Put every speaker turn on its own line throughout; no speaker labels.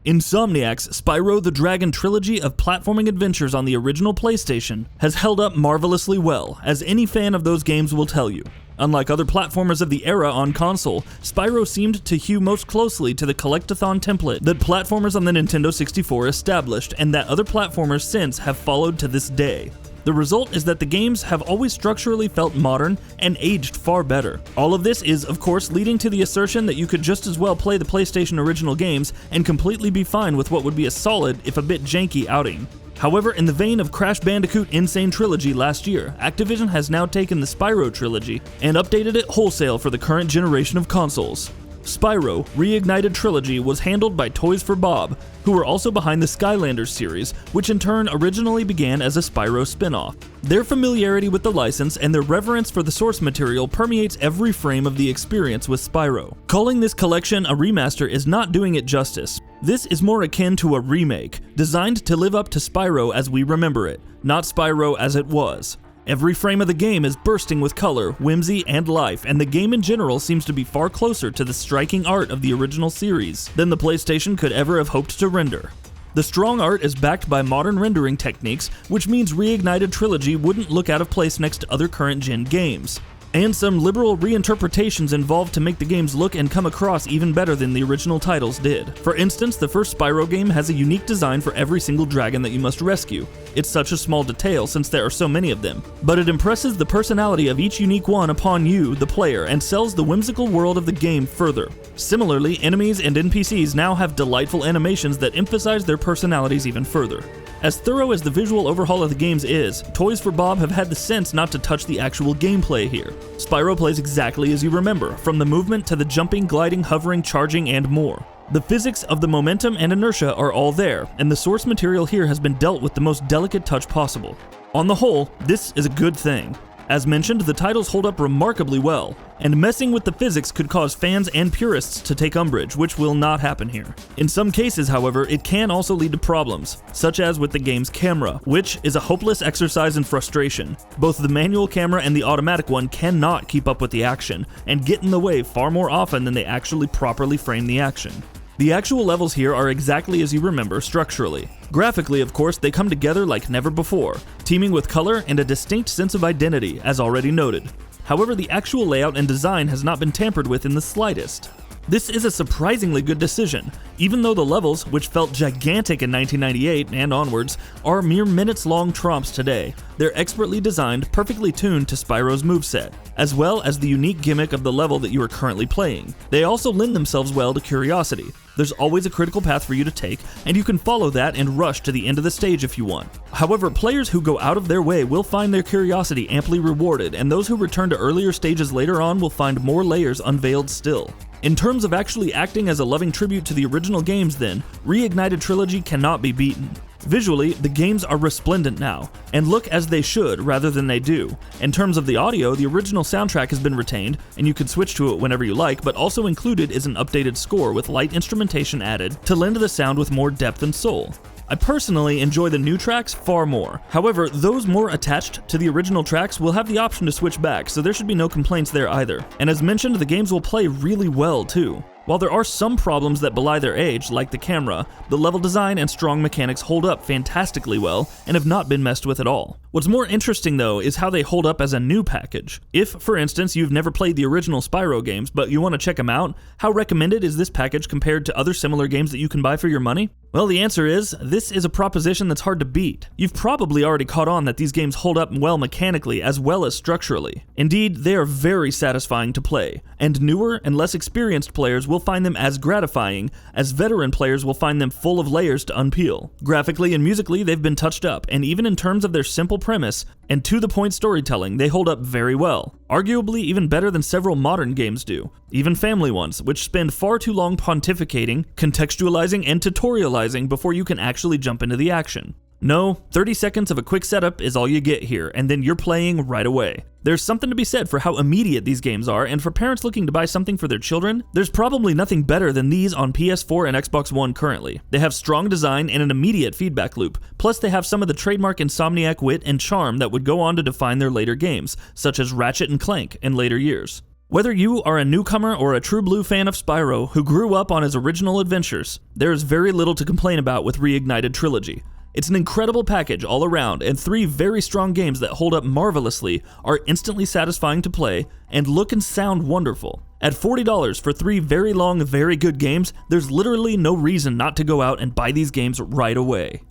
Insomniac's Spyro the Dragon Trilogy of platforming adventures on the original PlayStation has held up marvelously well, as any fan of those games will tell you. Unlike other platformers of the era on console, Spyro seemed to hew most closely to the collectathon template that platformers on the Nintendo 64 established and that other platformers since have followed to this day. The result is that the games have always structurally felt modern and aged far better. All of this is, of course, leading to the assertion that you could just as well play the PlayStation original games and completely be fine with what would be a solid, if a bit janky, outing. However, in the vein of Crash Bandicoot Insane Trilogy last year, Activision has now taken the Spyro trilogy and updated it wholesale for the current generation of consoles. Spyro Reignited Trilogy was handled by Toys for Bob, who were also behind the Skylanders series, which in turn originally began as a Spyro spin-off. Their familiarity with the license and their reverence for the source material permeates every frame of the experience with Spyro. Calling this collection a remaster is not doing it justice. This is more akin to a remake, designed to live up to Spyro as we remember it, not Spyro as it was. Every frame of the game is bursting with color, whimsy, and life, and the game in general seems to be far closer to the striking art of the original series than the PlayStation could ever have hoped to render. The strong art is backed by modern rendering techniques, which means Reignited Trilogy wouldn't look out of place next to other current-gen games. And some liberal reinterpretations involved to make the games look and come across even better than the original titles did. For instance, the first Spyro game has a unique design for every single dragon that you must rescue. It's such a small detail since there are so many of them, but it impresses the personality of each unique one upon you, the player, and sells the whimsical world of the game further. Similarly, enemies and NPCs now have delightful animations that emphasize their personalities even further. As thorough as the visual overhaul of the games is, Toys for Bob have had the sense not to touch the actual gameplay here. Spyro plays exactly as you remember, from the movement to the jumping, gliding, hovering, charging, and more. The physics of the momentum and inertia are all there, and the source material here has been dealt with the most delicate touch possible. On the whole, this is a good thing. As mentioned, the titles hold up remarkably well, and messing with the physics could cause fans and purists to take umbrage, which will not happen here. In some cases, however, it can also lead to problems, such as with the game's camera, which is a hopeless exercise in frustration. Both the manual camera and the automatic one cannot keep up with the action, and get in the way far more often than they actually properly frame the action. The actual levels here are exactly as you remember structurally. Graphically, of course, they come together like never before, teaming with color and a distinct sense of identity, as already noted. However, the actual layout and design has not been tampered with in the slightest. This is a surprisingly good decision, even though the levels, which felt gigantic in 1998 and onwards, are mere minutes-long tromps today. They're expertly designed, perfectly tuned to Spyro's moveset, as well as the unique gimmick of the level that you are currently playing. They also lend themselves well to curiosity. There's always a critical path for you to take, and you can follow that and rush to the end of the stage if you want. However, players who go out of their way will find their curiosity amply rewarded, and those who return to earlier stages later on will find more layers unveiled still. In terms of actually acting as a loving tribute to the original games then, Reignited Trilogy cannot be beaten. Visually, the games are resplendent now, and look as they should rather than they do. In terms of the audio, the original soundtrack has been retained, and you can switch to it whenever you like, but also included is an updated score with light instrumentation added to lend the sound with more depth and soul. I personally enjoy the new tracks far more. However, those more attached to the original tracks will have the option to switch back, so there should be no complaints there either. And as mentioned, the games will play really well too. While there are some problems that belie their age, like the camera, the level design and strong mechanics hold up fantastically well and have not been messed with at all. What's more interesting though is how they hold up as a new package. If, for instance, you've never played the original Spyro games but you want to check them out, how recommended is this package compared to other similar games that you can buy for your money? Well, the answer is, this is a proposition that's hard to beat. You've probably already caught on that these games hold up well mechanically as well as structurally. Indeed, they are very satisfying to play, and newer and less experienced players will find them as gratifying, as veteran players will find them full of layers to unpeel. Graphically and musically, they've been touched up, and even in terms of their simple premise and to-the-point storytelling, they hold up very well. Arguably even better than several modern games do, even family ones, which spend far too long pontificating, contextualizing, and tutorializing before you can actually jump into the action. No, 30 seconds of a quick setup is all you get here, and then you're playing right away. There's something to be said for how immediate these games are, and for parents looking to buy something for their children, there's probably nothing better than these on PS4 and Xbox One currently. They have strong design and an immediate feedback loop, plus they have some of the trademark Insomniac wit and charm that would go on to define their later games, such as Ratchet and Clank in later years. Whether you are a newcomer or a true blue fan of Spyro who grew up on his original adventures, there is very little to complain about with Reignited Trilogy. It's an incredible package all around, and 3 very strong games that hold up marvelously, are instantly satisfying to play, and look and sound wonderful. At $40 for 3 very long, very good games, there's literally no reason not to go out and buy these games right away.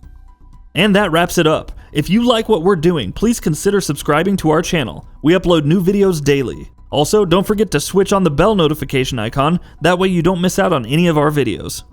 And that wraps it up. If you like what we're doing, please consider subscribing to our channel. We upload new videos daily. Also, don't forget to switch on the bell notification icon, that way you don't miss out on any of our videos.